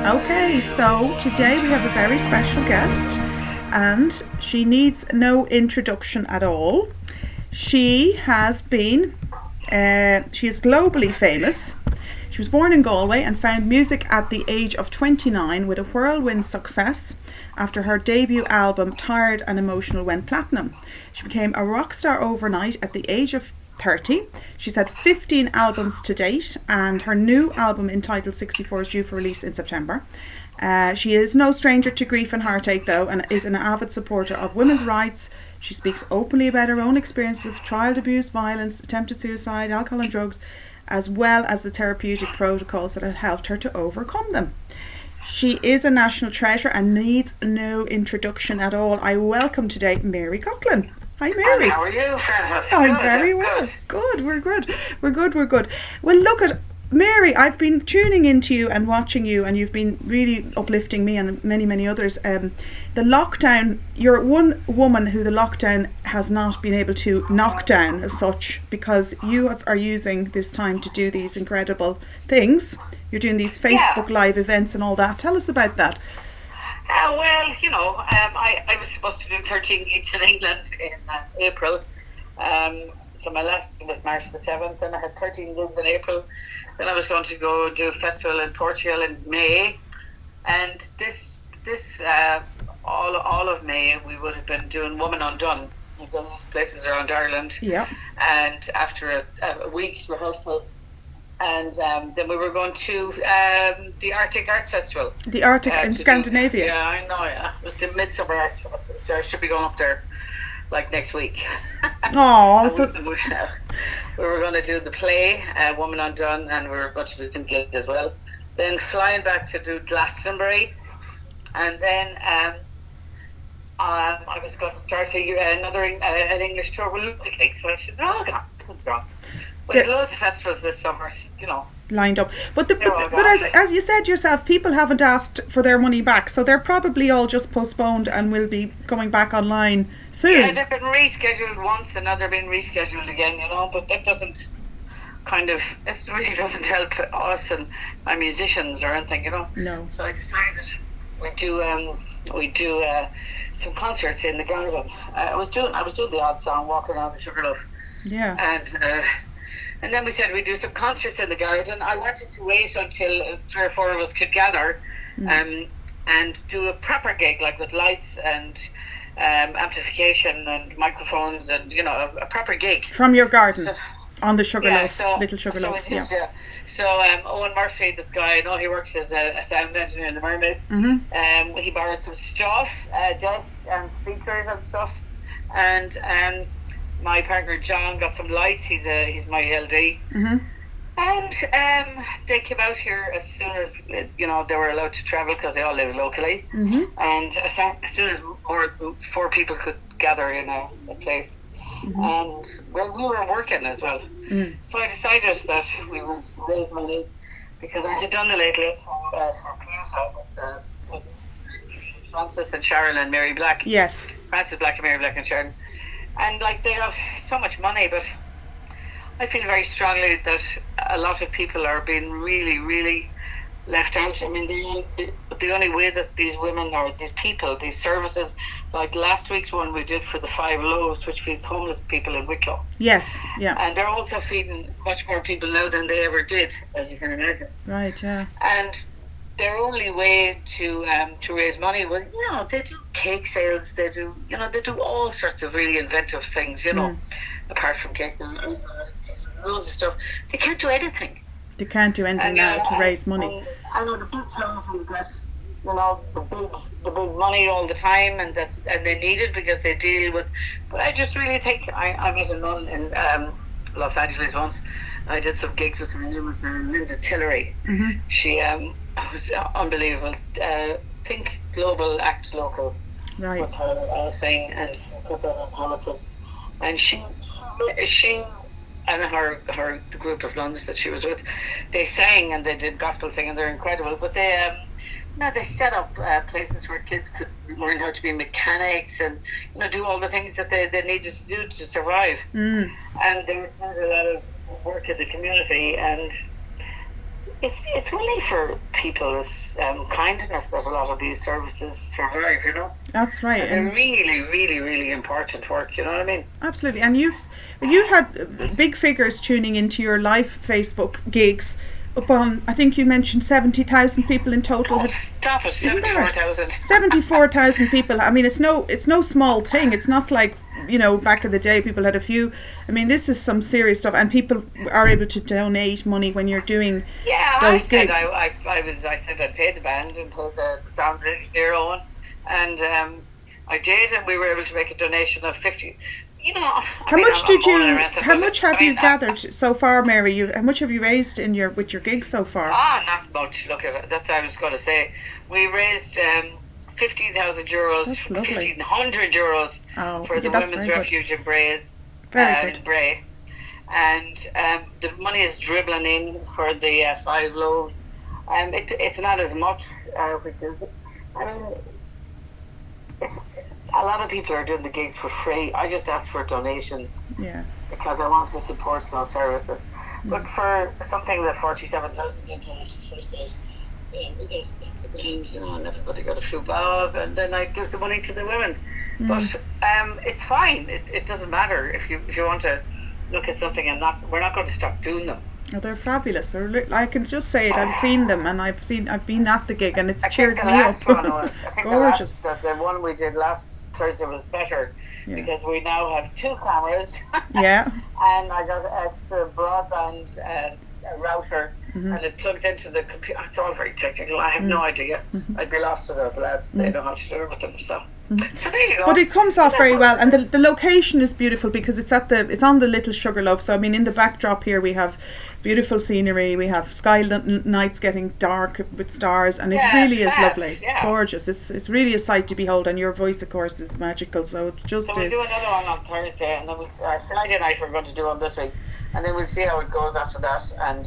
Okay, so today we have a very special guest, and she needs no introduction at all. She has been, she is globally famous. She was born in Galway and found music at the age of 29 with a whirlwind success after her debut album Tired and Emotional went platinum. She became a rock star overnight at the age of 30. She's had 15 albums to date, and her new album entitled 64 is due for release in September. She is no stranger to grief and heartache, though, and is an avid supporter of women's rights. She speaks openly about her own experiences of child abuse, violence, attempted suicide, alcohol and drugs, as well as the therapeutic protocols that have helped her to overcome them. She is a national treasure and needs no introduction at all. I welcome today Mary Coghlan. Hi, Mary. And how are you, Frances? I'm very well. Good. We're good. Well, look at Mary. I've been tuning into you and watching you, and you've been really uplifting me and many others. The lockdown. You're one woman who the lockdown has not been able to knock down as such, because you are using this time to do these incredible things. You're doing these Facebook Live events and all that. Tell us about that. I was supposed to do 13 gigs in England in April. So my last gig was March the 7th, and I had 13 gigs in April. Then I was going to go do a festival in Portugal in May. And all of May, we would have been doing Woman Undone in those places around Ireland. Yeah. And after a week's rehearsal, and then we were going to the Arctic Arts Festival. The Arctic in Scandinavia. Yeah, I know, yeah. It's the Midsummer Arts Festival, so I should be going up there like next week. Oh, so we were going to do the play, Woman Undone, and we were going to do the gig as well. Then flying back to do Glastonbury, and then I was going to start another an English tour with loads of gigs. So I said, oh God, something's wrong. We had loads of festivals this summer, lined up, but as you said yourself, people haven't asked for their money back, so they're probably all just postponed and will be coming back online soon. Yeah, they've been rescheduled once and now they're being rescheduled again, but that it really doesn't help us and my musicians or anything, No. So I decided we do some concerts in the garden. I was doing the odd song, Walking Around the Sugarloaf. Yeah. And then we said we'd do some concerts in the garden. I wanted to wait until 3 or 4 of us could gather and do a proper gig, like with lights and amplification and microphones and, a proper gig. From your garden, on the Sugarloaf, little Sugarloaf. So Owen Murphy, this guy, I know he works as a sound engineer in the Mermaid. Mm-hmm. He borrowed some stuff, desk and speakers and stuff. And my partner John got some lights. He's my LD. Mm-hmm. And they came out here as soon as they were allowed to travel, because they all live locally. Mm-hmm. And as soon as 4 people could gather in a place. Mm-hmm. And we were working as well. So I decided that we would raise money, because I had done the Late Late for Piazza with Frances and Sharon and Mary Black. Yes. Frances Black and Mary Black and Sharon. And they have so much money, but I feel very strongly that a lot of people are being really, really left out. I mean, the only way that these women or these people, these services, like last week's one we did for the 5 Loaves, which feeds homeless people in Wicklow. Yes, yeah. And they're also feeding much more people now than they ever did, as you can imagine. Right, yeah. And their only way to raise money was, they do cake sales, they do all sorts of really inventive things, apart from cakes and loads of stuff. They can't do anything. They can't do anything now to raise money. I know the big houses get, the big money all the time, and they need it because they deal with. But I just really think I met a nun in Los Angeles once. I did some gigs with her. Her name was Linda Tillery. Mm-hmm. She was unbelievable. Think global, act local. Right. Was her thing, and put that in politics. And she and the group of nuns that she was with, they sang and they did gospel singing. They're incredible. But they set up places where kids could learn how to be mechanics and do all the things that they needed to do to survive. And there was a lot of work in the community, and it's really for people's kindness that a lot of these services survive, you know. That's right. And they're really, really, really important work, you know what I mean? Absolutely. And you've had big figures tuning into your live Facebook gigs. Upon, I think you mentioned 70,000 people in total. Oh, stop it! 74,000. 74,000 people. I mean, it's no small thing. It's not like, back in the day people had a few. I mean, this is some serious stuff, and people are able to donate money when you're doing those gigs. I said I'd pay the band and pay the sound engineer on, and I did, and we were able to make a donation of 50. How much have you gathered so far, Mary? How much have you raised with your gigs so far? Not much. Look, that's what I was going to say. We raised 15,000 euros, 1,500 euros for the Women's Refuge in Bray. And the money is dribbling in for the 5 loaves. It's not as much, which is, I mean, a lot of people are doing the gigs for free. I just ask for donations because I want to support those services. But for something that 47,000 people first and everybody got a few bob, and then I give the money to the women. But it's fine. It doesn't matter if you want to look at something and we're not going to stop doing them. Oh, they're fabulous. I can just say it. I've seen them, and I've been at the gig, and it's cheered me up. Gorgeous. The one we did last Thursday was better because we now have 2 cameras. Yeah. And I got extra broadband router, and it plugs into the computer. It's all very technical. I have no idea. I'd be lost to those lads. They know how to do it with them. So there you go. But it comes off very well, and the location is beautiful because it's on the Little Sugarloaf. So I mean, in the backdrop here we have beautiful scenery. We have sky nights getting dark with stars, and it really is lovely. Yeah. It's gorgeous. It's really a sight to behold, and your voice, of course, is magical. So it just is. We'll do another one on Thursday, and then Friday night we're going to do one this week, and then we'll see how it goes after that. And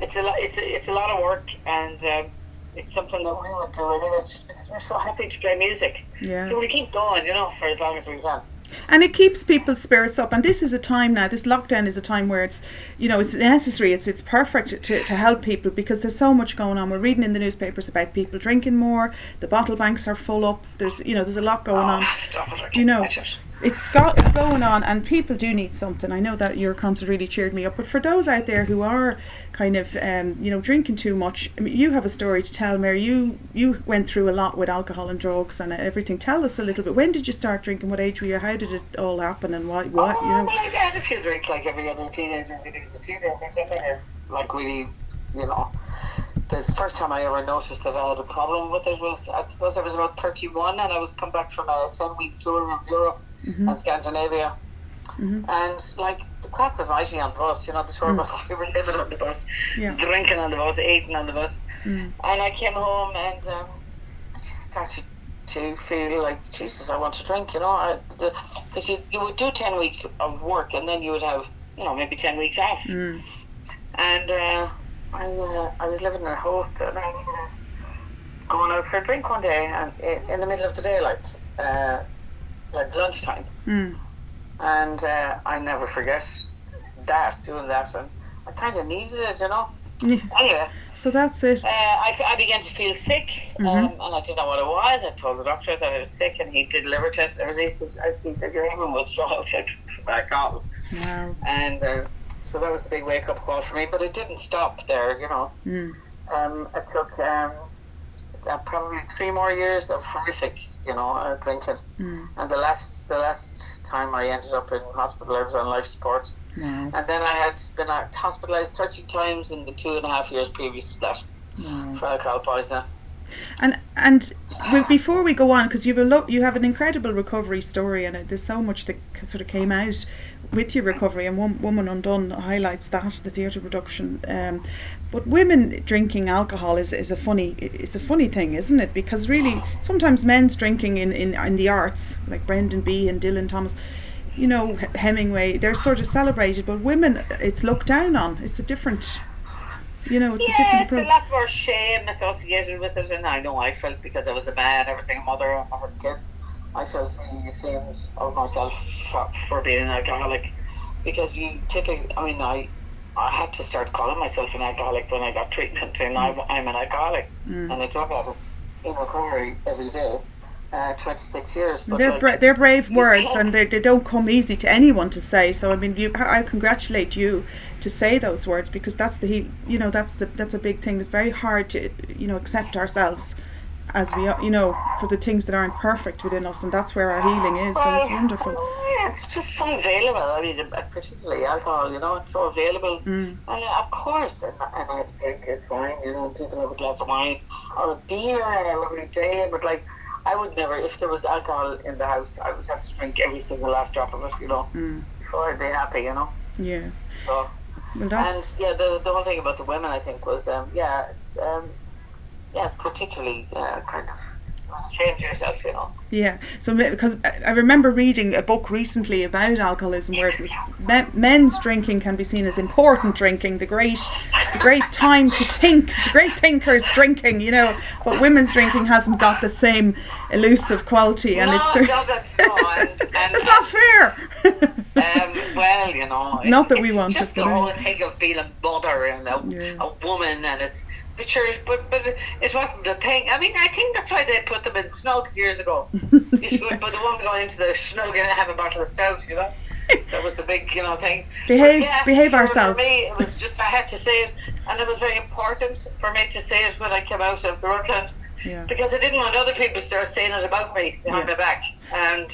it's a lot of work, and it's something that we would do anyway, just because we're so happy to play music. Yeah. So we keep going, for as long as we can. And it keeps people's spirits up, and this is a time now, this lockdown is a time where it's it's necessary, it's perfect to help people, because there's so much going on. We're reading in the newspapers about people drinking more, the bottle banks are full up, there's a lot going on. Stop it. Do you know it's going on, and people do need something. I know that your concert really cheered me up, but for those out there who are kind of drinking too much, I mean, you have a story to tell, Mary. You went through a lot with alcohol and drugs and everything. Tell us a little bit. When did you start drinking? What age were you? How did it all happen? And what? Well, I had a few drinks like every other teenager. Like really, the first time I ever noticed that I had a problem with it was, I suppose I was about 31, and I was come back from a 10-week tour of Europe and Scandinavia. And like the crack was mighty on the bus, the tour bus. We were living on the bus, drinking on the bus, eating on the bus. And I came home and I started to feel like, Jesus, I want to drink, because you would do 10 weeks of work, and then you would have maybe 10 weeks off. And I was living in a hotel, and I was going out for a drink one day, and in the middle of the day, like lunchtime. And I never forget doing that, and I kind of needed it, Anyway, so that's it. I began to feel sick, and I didn't know what it was. I told the doctor that I was sick, and he did liver tests and everything. He said, "You're having withdrawal." I said, "Back on." Wow. And so that was the big wake-up call for me, but it didn't stop there, It took probably 3 more years of horrific, drinking. And the last time I ended up in hospital, I was on life support. Wow. And then I had been hospitalised 30 times in the 2.5 years previous to that for alcohol poisoning. And before we go on, because you have an incredible recovery story, and there's so much that sort of came out with your recovery, and One Woman Undone highlights that, the theatre production. But women drinking alcohol is a funny thing, isn't it? Because really, sometimes men's drinking in the arts, like Brendan B and Dylan Thomas, Hemingway, they're sort of celebrated, but women, it's looked down on. It's a different. It's a different approach. It's a lot more shame associated with it, and I know I felt, because I was a man, everything, a mother, and I had kids, I felt really ashamed of myself for being an alcoholic, because you typically, I I had to start calling myself an alcoholic when I got treatment, and I'm an alcoholic and a drug addict in recovery every day. 26 years. But they're brave words, and they don't come easy to anyone to say. So I mean, I congratulate you to say those words, because that's that's a big thing. It's very hard to accept ourselves as we for the things that aren't perfect within us, and that's where our healing is. So it's wonderful. It's just so available. I mean, particularly alcohol, it's so available. And of course, and I drink is fine. People have a glass of wine or a beer on a lovely day, but like, I would never, if there was alcohol in the house, I would have to drink every single last drop of it, before I'd be happy, Yeah. So, well, that's... and the whole thing about the women, I think, was it's particularly kind of change yourself, Yeah, so because I remember reading a book recently about alcoholism where it was men's drinking can be seen as important drinking, the great time to think, the great thinkers drinking, but women's drinking hasn't got the same elusive quality, and it's not fair. Well, not that we want just the whole thing of being a mother and a woman, and it's but it wasn't the thing. I mean, I think that's why they put them in snugs years ago. You should put the woman going into the snug and have a bottle of stout, That was the big, thing. Behave ourselves. For me, it was just, I had to say it, and it was very important for me to say it when I came out of the Rutland, because I didn't want other people to start saying it about me behind my back, and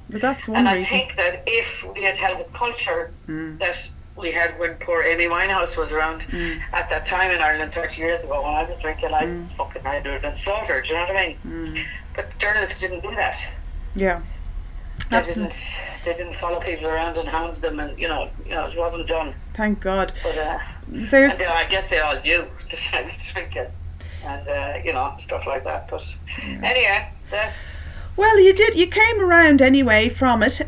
But that's one and reason. I think that if we had held the culture that we had when poor Amy Winehouse was around at that time in Ireland 30 years ago, when I was drinking, I'd have been slaughtered, you know what I mean? But journalists didn't do that. Yeah. They didn't follow people around and hound them, and it wasn't done. Thank God. But I guess they all knew that I was drinking, and stuff like that. But anyway, well, you came around anyway from it.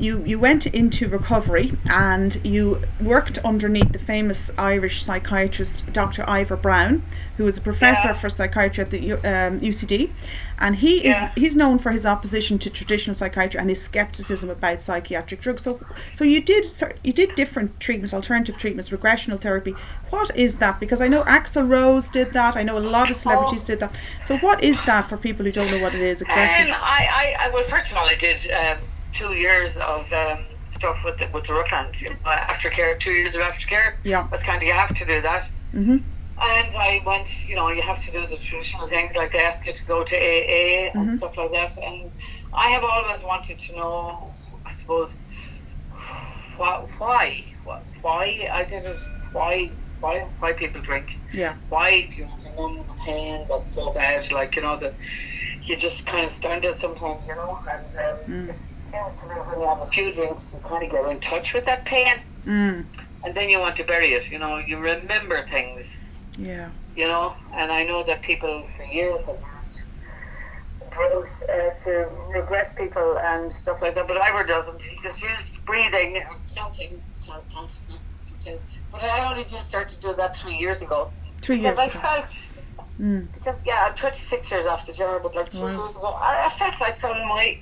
You went into recovery, and you worked underneath the famous Irish psychiatrist Dr. Ivor Brown, who was a professor for psychiatry at the UCD, and he's known for his opposition to traditional psychiatry and his skepticism about psychiatric drugs. So you did different treatments, alternative treatments, regressional therapy. What is that? Because I know Axl Rose did that. I know a lot of celebrities did that. So what is that for people who don't know what it is exactly? Well, first of all, I did 2 years of stuff with the Rutland, aftercare, 2 years of aftercare. Yeah. That's kind of, you have to do that. Mm-hmm. And I went, you have to do the traditional things, like they ask you to go to AA and stuff like that. And I have always wanted to know, I suppose, why I did it, why people drink. Yeah. Why do you want to numb the pain that's so bad? Like, you just kind of stand it sometimes, and it seems to me when you have a few drinks, you kind of get in touch with that pain. And then you want to bury it, you remember things. Yeah. And I know that people for years have used drugs to regress people and stuff like that, but Ivor doesn't. He just used breathing and counting. But I only just started to do that 3 years ago. 3 years ago. I felt, because I'm 26 years after jail, but like 3 years ago, I felt like some of my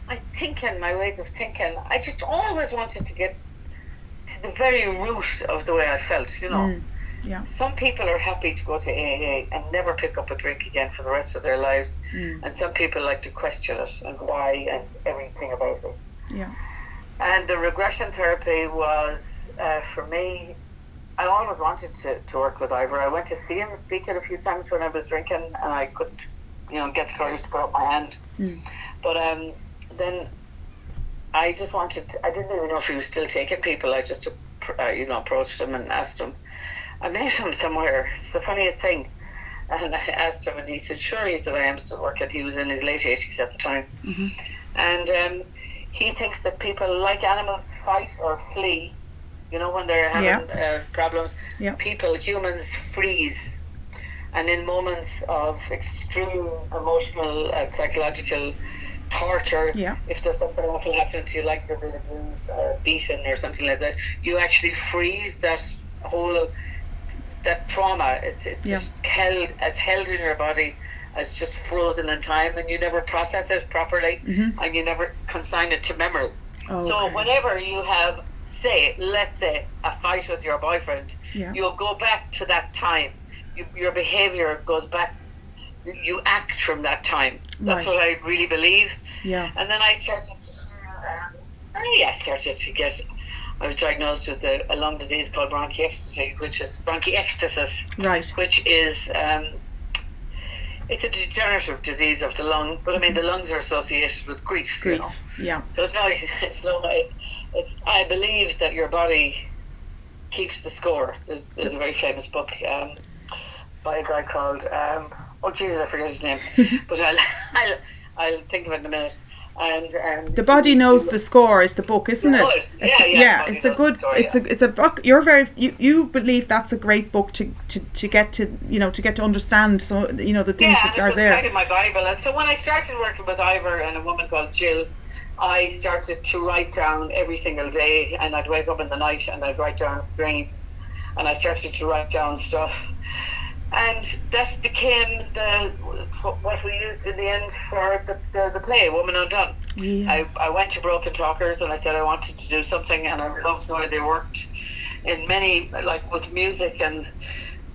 my thinking, my ways of thinking, I just always wanted to get to the very root of the way I felt, Yeah. Some people are happy to go to AA and never pick up a drink again for the rest of their lives, and some people like to question it and why and everything about it. Yeah. And the regression therapy was, for me, I always wanted to work with Ivor. I went to see him speak it a few times when I was drinking, and I couldn't, get the courage to put up my hand. But then I just wanted, I didn't even know if he was still taking people. I just, approached him and asked him. I met him somewhere. It's the funniest thing. And I asked him, and he said, sure. He said, I am still working. He was in his late 80s at the time. And he thinks that people, like animals, fight or flee, when they're having problems. Yeah. Humans freeze. And in moments of extreme emotional and psychological torture, if there's something awful happening to you, like you're being abused or beaten or something like that, you actually freeze that trauma. It's just held in your body as just frozen in time, and you never process it properly, and you never consign it to memory. So Okay. whenever you have, let's say, a fight with your boyfriend, Yeah. you'll go back to that time. Your behaviour goes back. You act from that time. That's Right. what I really believe. Yeah. And then I started to I was diagnosed with a lung disease called bronchiectasis, Right. which is it's a degenerative disease of the lung. But I mean, the lungs are associated with grief. Grief. Yeah. So I believe that your body keeps the score. There's a very famous book by a guy called oh Jesus, I forget his name, but I'll think of it in a minute. And The Body Knows the Score is the book, isn't it? It's a good. It's a book. You believe that's a great book to get to understand. So the things that are there. Yeah, it was kind of my Bible. And so when I started working with Ivor and a woman called Jill, I started to write down every single day, and I'd wake up in the night and I'd write down dreams, and I started to write down stuff. And that became what we used in the end for the play, Woman Undone. Yeah. I went to Broken Talkers and I said I wanted to do something, and I loved the way they worked in many, like with music, and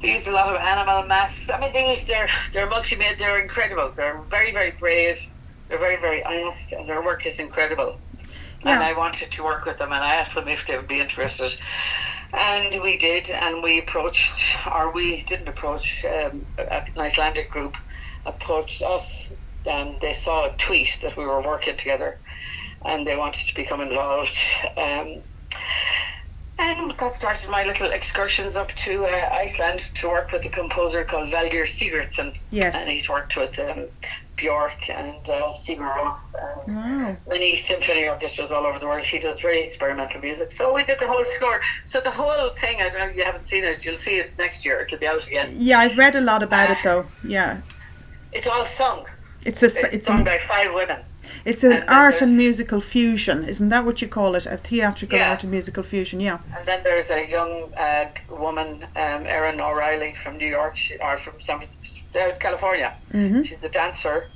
they used a lot of animal maths. I mean, they used their multi-made, they're incredible. They're very, very brave. They're very, very honest, and their work is incredible. Yeah. And I wanted to work with them, and I asked them if they would be interested. And we did, and we didn't approach, an Icelandic group approached us, and they saw a tweet that we were working together, and they wanted to become involved. And that started my little excursions up to Iceland to work with a composer called Valgeir Sigurdsson. Yes. And he's worked with Björk and Sigur Rós and many symphony orchestras all over the world. He does very experimental music. So we did the whole score. So the whole thing, I don't know if you haven't seen it, you'll see it next year. It'll be out again. Yeah, I've read a lot about it though. Yeah. It's all sung. It's sung by 5 women. It's an art and musical fusion, isn't that what you call it? A theatrical art and musical fusion, yeah. And then there's a young woman, Erin O'Reilly from New York, or from California. Mm-hmm. She's a dancer,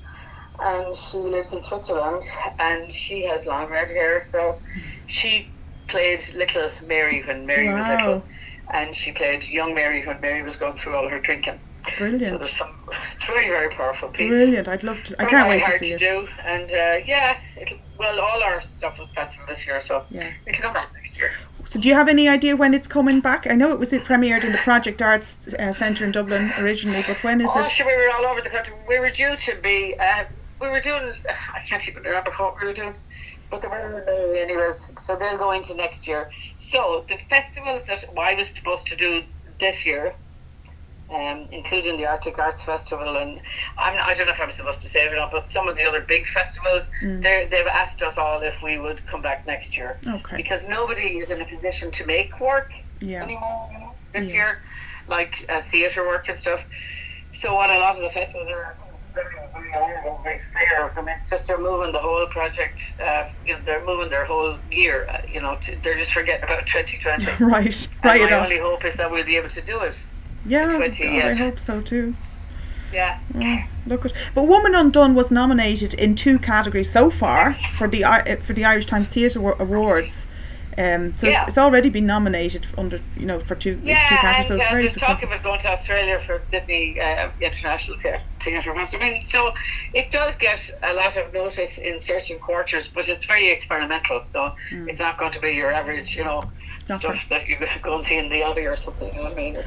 and she lives in Switzerland, and she has long red hair. So she played little Mary when Mary was little, and she played young Mary when Mary was going through all her drinking. Brilliant. So it's a very, very powerful piece. Brilliant. I'd love to. I can't wait to see it. Do, and all our stuff was cancelled this year, so it'll come back next year. So do you have any idea when it's coming back? I know it premiered in the Project Arts Centre in Dublin originally, but when is it? Sure, we were all over the country. We were due to be. We were doing. I can't even remember what we were doing, but they were anyways. So they'll go into next year. So the festivals that I was supposed to do this year, including the Arctic Arts Festival, and I don't know if I'm supposed to say it or not, but some of the other big festivals, they've asked us all if we would come back next year. Okay. Because nobody is in a position to make work anymore this year, like theatre work and stuff. So what a lot of the festivals are very, very honourable, very fair of them. It's just they're moving the whole project, they're moving their whole year, they're just forgetting about 2020. Right. And my only hope is that we'll be able to do it. Yeah, I hope so too. Yeah. Look at, but Woman Undone was nominated in 2 categories so far for the Irish Times Theatre Awards. It's already been nominated under for 2 categories. So it's very successful. Talking about going to Australia for Sydney International Theatre Festival. I mean, so it does get a lot of notice in certain quarters, but it's very experimental. So it's not going to be your average, stuff that you go and see in the Abbey or something. You know what I mean? Well,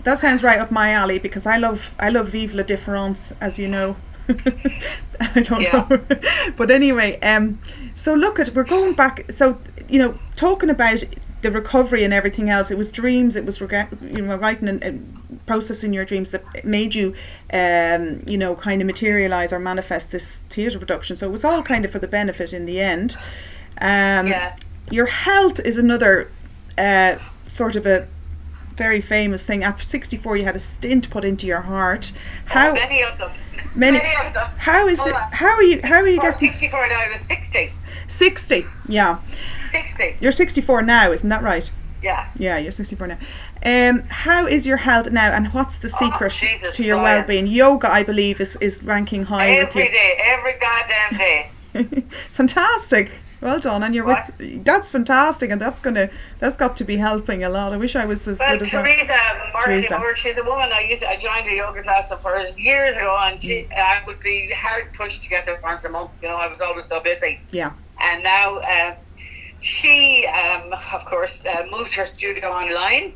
that sounds right up my alley, because I love Vive la Différence, as you know. I don't know, but anyway, so we're going back. So talking about the recovery and everything else, it was dreams. It was writing and processing your dreams that made you, kind of materialize or manifest this theatre production. So it was all kind of for the benefit in the end. Your health is another sort of a very famous thing. After 64, you had a stint put into your heart. Many of them. Many of them. How is it? How are you getting 64 now? I was 60. 60. Yeah. 60. You're 64 now, isn't that right? Yeah. Yeah, you're 64 now. How is your health now, and what's the secret to your well-being? Yoga, I believe, is ranking high with you. Every day, every goddamn day. Fantastic. Well done, and that's fantastic, and that's got to be helping a lot. I wish I was as good as Teresa Murphy, she's a woman I joined a yoga class of hers years ago, and I would be hard pushed to get there once a month. You know, I was always so busy. Yeah. And now she, of course, moved her studio online,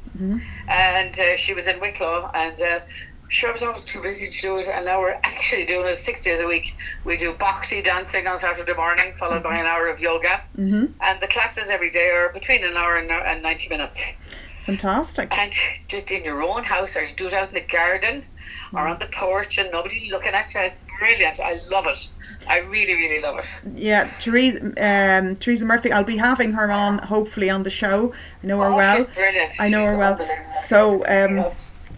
and she was in Wicklow, and sure, I was always too busy to do it, and now we're actually doing it 6 days a week. We do boxy dancing on Saturday morning, followed by an hour of yoga, and the classes every day are between an hour and 90 minutes. Fantastic. And just in your own house, or you do it out in the garden, or on the porch, and nobody looking at you. It's brilliant. I love it. I really, really love it. Yeah, Teresa Murphy, I'll be having her on, hopefully, on the show. I know her well. She's brilliant. I know her well. So,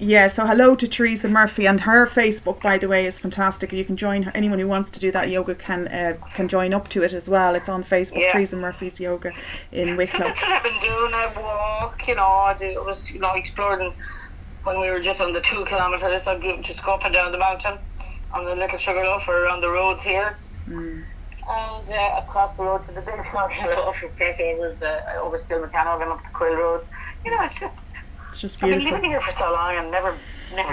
yeah, so hello to Teresa Murphy, and her Facebook, by the way, is fantastic. You can join her. Anyone who wants to do that yoga can join up to it as well. It's on Facebook, Teresa Murphy's Yoga in Wicklow. So that's what I've been doing. I walk, I was, exploring when we were just on the 2 kilometres. I just go up and down the mountain on the Little Sugarloaf or around the roads here. And across the road to the big Sugarloaf, across over Still McCannog and up the Quill Road. It's just beautiful. I've been living here for so long and never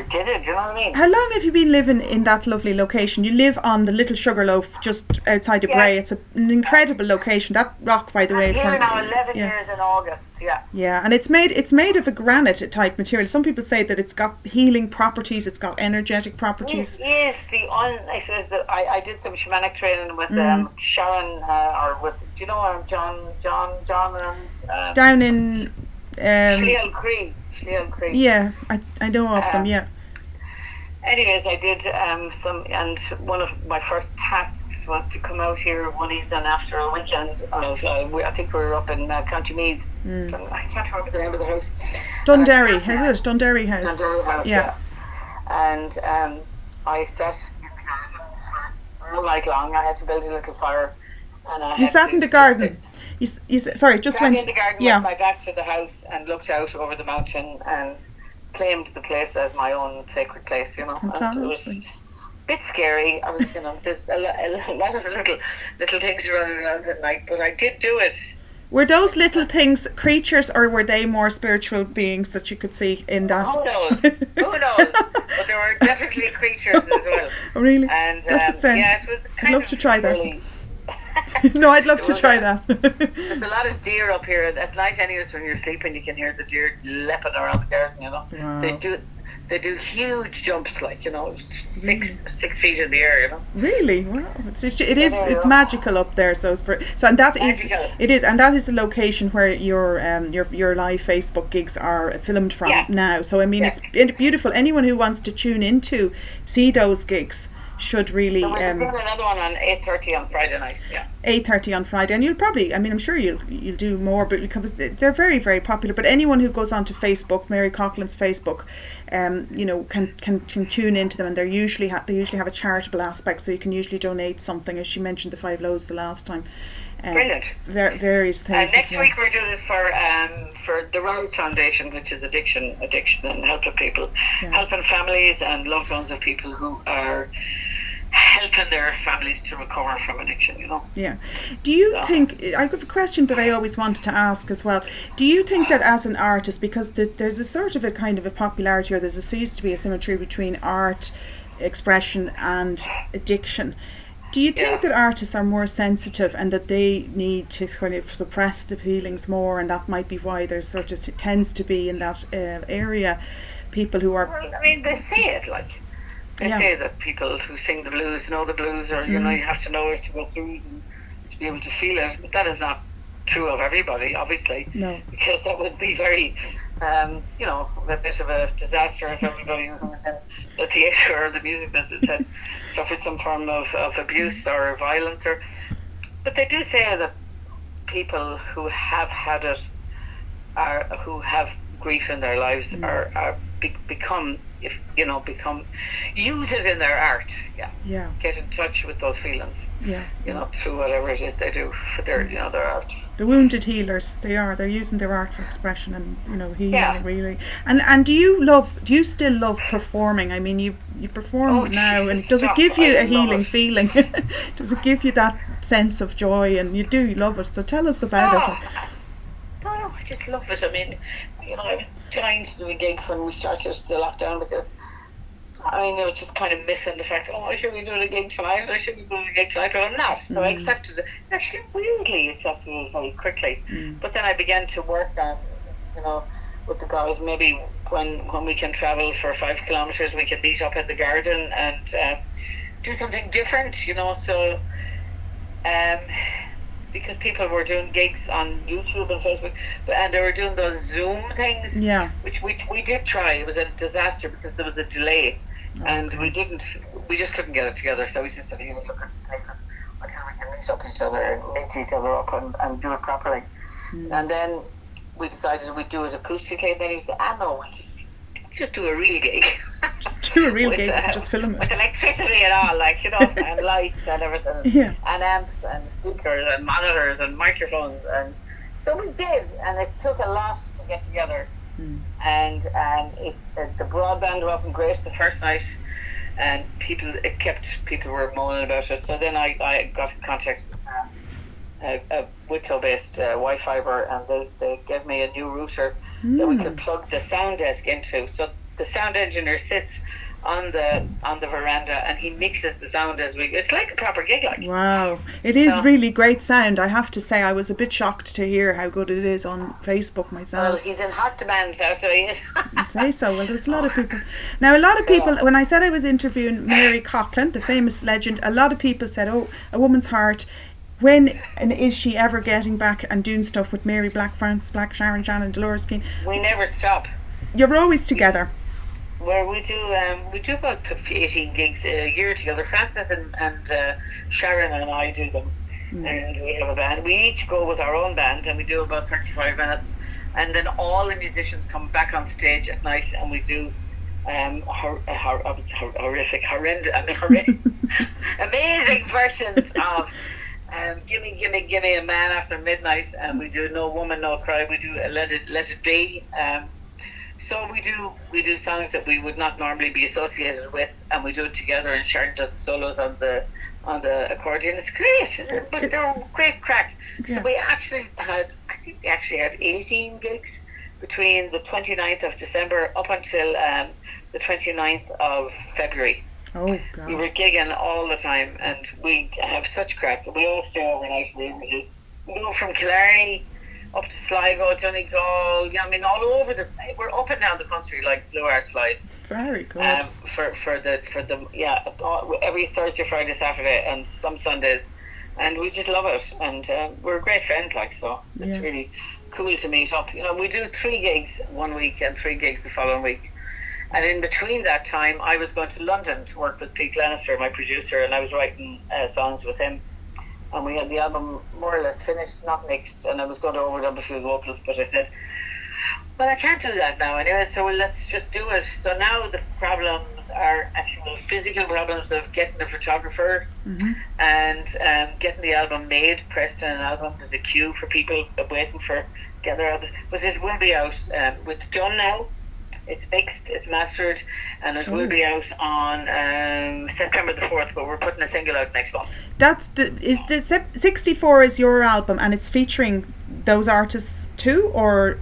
did it, you know what I mean? How long have you been living in that lovely location? You live on the Little Sugarloaf just outside of Bray. It's an incredible location. That rock, by the way. I'm here now 11 years in August, Yeah, and it's made of a granite type material. Some people say that it's got healing properties, it's got energetic properties. It is I did some shamanic training with Sharon, or with, do you know John and... down in... Schleal Cree. Yeah, I know of them, yeah. Anyways, I did some, and one of my first tasks was to come out here one evening after a weekend of, I think we were up in County Meath. I can't remember the name of the house. Dunderry, is it? Dunderry House. Dunderry House, yeah. And I sat in the garden for all night long. I had to build a little fire. And you sat in the garden? Sorry, just went in the garden with my back to the house and looked out over the mountain and claimed the place as my own sacred place, And it was a bit scary. I was, there's a lot of little things running around at night, but I did do it. Were those little things creatures, or were they more spiritual beings that you could see in that? Who knows? But there were definitely creatures as well. Oh, really? And that's it sounds. Yeah, it was I'd love to try that. No, I'd love to try that. There's a lot of deer up here at night. Anyways, when you're sleeping, you can hear the deer leaping around the garden. Wow. They do huge jumps, 6 feet in the air. Really? Wow. It's magical up there. So and that is the location where your live Facebook gigs are filmed from now. So I mean, it's beautiful. Anyone who wants to tune in to see those gigs should really. So we're doing another one on 8:30 on Friday night. Yeah. 8:30 on Friday, and you'll probably. I mean, I'm sure you'll do more, but because they're very, very popular. But anyone who goes onto Facebook, Mary Coughlan's Facebook, can tune into them, and they usually have a charitable aspect, so you can usually donate something. As she mentioned, the 5 loaves the last time. Brilliant. Various things. Next week we're doing it for the Rose Foundation, which is addiction and helping people, helping families and loved ones of people who are helping their families to recover from addiction. Yeah. Do you think, I have a question that I always wanted to ask as well, do you think that as an artist, because there's a sort of a kind of a popularity, or seems to be a symmetry between art expression and addiction, do you think that artists are more sensitive and that they need to kind of suppress the feelings more, and that might be why there's sort of tends to be in that area people who are... Well, I mean, they say it They say that people who sing the blues know the blues, or you have to know it to go through it and to be able to feel it. But that is not true of everybody, obviously. No. Because that would be very, a bit of a disaster if everybody who was in the theatre or the music business had suffered some form of abuse or violence. But they do say that people who have had it, who have grief in their lives, are become, use it in their art. Yeah. Get in touch with those feelings. Yeah. Through whatever it is they do for their their art. The wounded healers, they're using their art for expression and healing. Yeah. Really. And do you still love performing? I mean, you perform now, and does it give you a healing feeling? Does it give you that sense of joy? And you love it, so tell us about it. No, I just love it. I mean, I was trying to do a gig when we started the lockdown, because I was just kind of missing the fact, I should be doing a gig tonight, but I'm not. So I accepted it. Actually, weirdly accepted it very quickly. But then I began to work on, with the guys, maybe when we can travel for 5 kilometres, we can meet up in the garden and do something different, so because people were doing gigs on YouTube and Facebook, and they were doing those Zoom things, which we did try. It was a disaster because there was a delay, and we just couldn't get it together. So we just said, look at this until we can meet each other up and do it properly. And then we decided we'd do it acoustically, and then he said, no, we'll just do a real gig. Just do a real gig, just film it. With electricity and all, and lights and everything, and amps and speakers and monitors and microphones. And so we did, and it took a lot to get together. And the broadband wasn't great the first night, and people were moaning about it. So then I got in contact with a Wicklow-based Wi-Fiber, and they gave me a new router that we could plug the sound desk into. So the sound engineer sits on the veranda, and he mixes the sound as it's like a proper gig. Wow, it is really great sound. I have to say, I was a bit shocked to hear how good it is on Facebook myself. Well, he's in hot demand now, so he is. I say so. Well, there's a lot of people now. A lot of people, when I said I was interviewing Mary Coghlan, the famous legend, a lot of people said, A Woman's Heart, when and is she ever getting back and doing stuff with Mary Black, France Black, Sharon Shannon, Dolores Keane? We never stop. You're always together. Where we do about 18 gigs a year together. Frances and Sharon and I do them, and we have a band. We each go with our own band, and we do about 35 minutes, and then all the musicians come back on stage at night, and we do amazing versions of Gimme a Man After Midnight, and we do No Woman No Cry. We do Let It Be. So we do songs that we would not normally be associated with, and we do it together, and Sharon does the solos on the accordion. It's great, but they're great crack. Yeah. So we actually had 18 gigs between the 29th of December up until the 29th of February. Oh God. We were gigging all the time, and we have such crack. We all stay overnight in Images. We go from Killarney up to Sligo, Donegal, all over we're up and down the country like blue arse flies. Very good. Every Thursday, Friday, Saturday, and some Sundays, and we just love it, and we're great friends, so it's really cool to meet up. We do 3 gigs one week and 3 gigs the following week, and in between that time, I was going to London to work with Pete Lannister, my producer, and I was writing songs with him. And we had the album more or less finished, not mixed, and I was going to overdub a few vocals, but I said, well, I can't do that now anyway, so let's just do it. So now the problems are actual physical problems of getting a photographer and getting the album made, pressed in an album. There's a queue for people waiting for getting their album. But it will be out. It's done now. It's mixed, it's mastered, and it will be out on September the 4th, but we're putting a single out next month. Is the 64 is your album, and it's featuring those artists too, or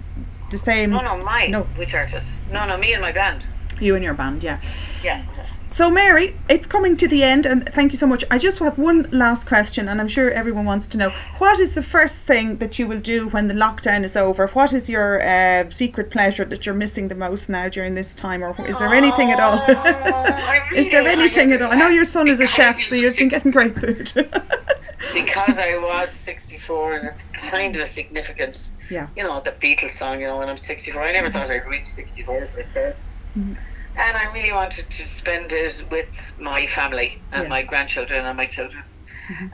the same? No, mine. No. Which artist? No, me and my band. You and your band, yeah. Yeah. So Mary, it's coming to the end, and thank you so much. I just have one last question, and I'm sure everyone wants to know, what is the first thing that you will do when the lockdown is over? What is your secret pleasure that you're missing the most now during this time, or is there anything at all? Is there anything at all? I know your son is a chef, so you've been getting great food. Because I was 64, and it's kind of significant. Yeah. The Beatles song, when I'm 64. I never thought I'd reach 64 for a start. And I really wanted to spend it with my family and my grandchildren and my children.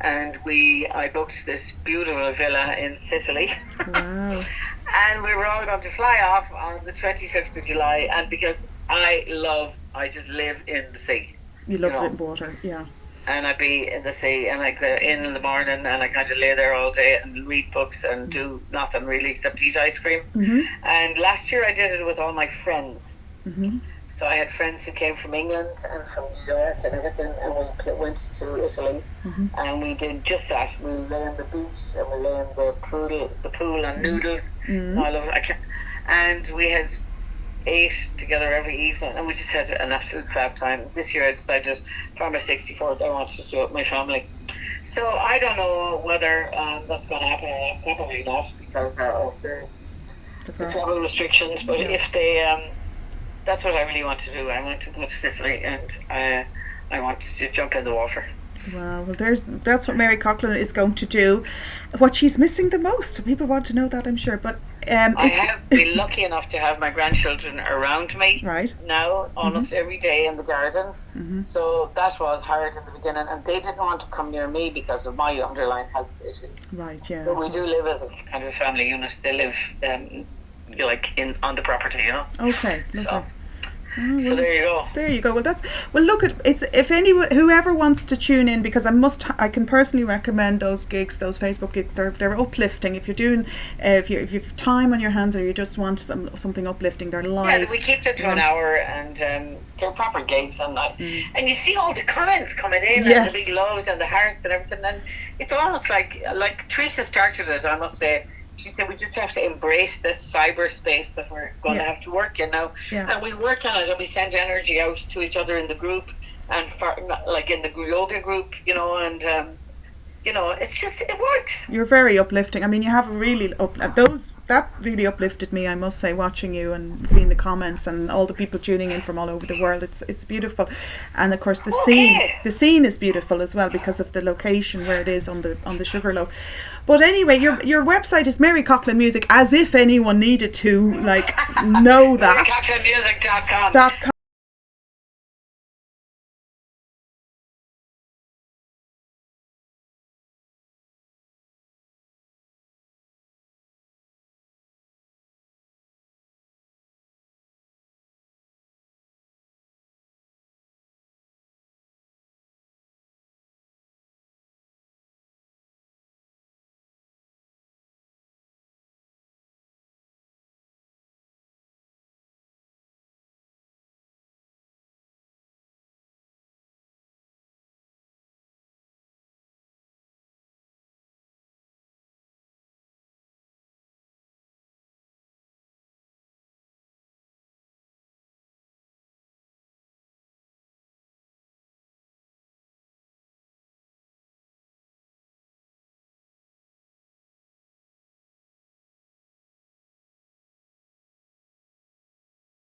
And I booked this beautiful villa in Sicily. Wow. And we were all going to fly off on the 25th of July, and because I just live in the sea. You love the water, yeah. And I'd be in the sea, and I'd go in the morning, and I kind of lay there all day and read books and do nothing really except eat ice cream. Mm-hmm. And last year I did it with all my friends. Mm-hmm. So I had friends who came from England and from New York and everything, and we went to Italy, mm-hmm. and we did just that. We lay on the beach, and we lay in the pool on noodles, mm-hmm. and all of it. And we had ate together every evening, and we just had an absolute fab time. This year I decided for my 64th I wanted to do it with my family. So I don't know whether that's going to happen or not. Probably not, because of the travel restrictions. But if they, that's what I really want to do. I want to go to Sicily, and I want to jump in the water. Well, that's what Mary Coghlan is going to do. What she's missing the most. People want to know that, I'm sure. But I have been lucky enough to have my grandchildren around me now almost mm-hmm. every day in the garden. Mm-hmm. So that was hard in the beginning, and they didn't want to come near me because of my underlying health issues. Right, yeah. But we do live as a kind of a family unit. They live like on the property, Okay, lovely. So there you go. There you go. Well, look at it's if anyone whoever wants to tune in, because I can personally recommend those gigs, those Facebook gigs. They're uplifting. If you're doing if you have time on your hands or you just want something uplifting, they're live. Yeah, we keep them to an hour, and they're proper gigs, and and you see all the comments coming in, and the big loves and the hearts and everything, and it's almost like Teresa started it, I must say. She said we just have to embrace this cyberspace that we're going to have to work in now, and we work on it, and we send energy out to each other in the group, and like in the yoga group, and it's just, it works. You're very uplifting. I mean, you have a really that really uplifted me, I must say, watching you and seeing the comments and all the people tuning in from all over the world. It's beautiful, and of course the scene is beautiful as well because of the location where it is on the Sugarloaf. But anyway, your website is Mary Coghlan Music, as if anyone needed to know that. MaryCoghlanmusic.com.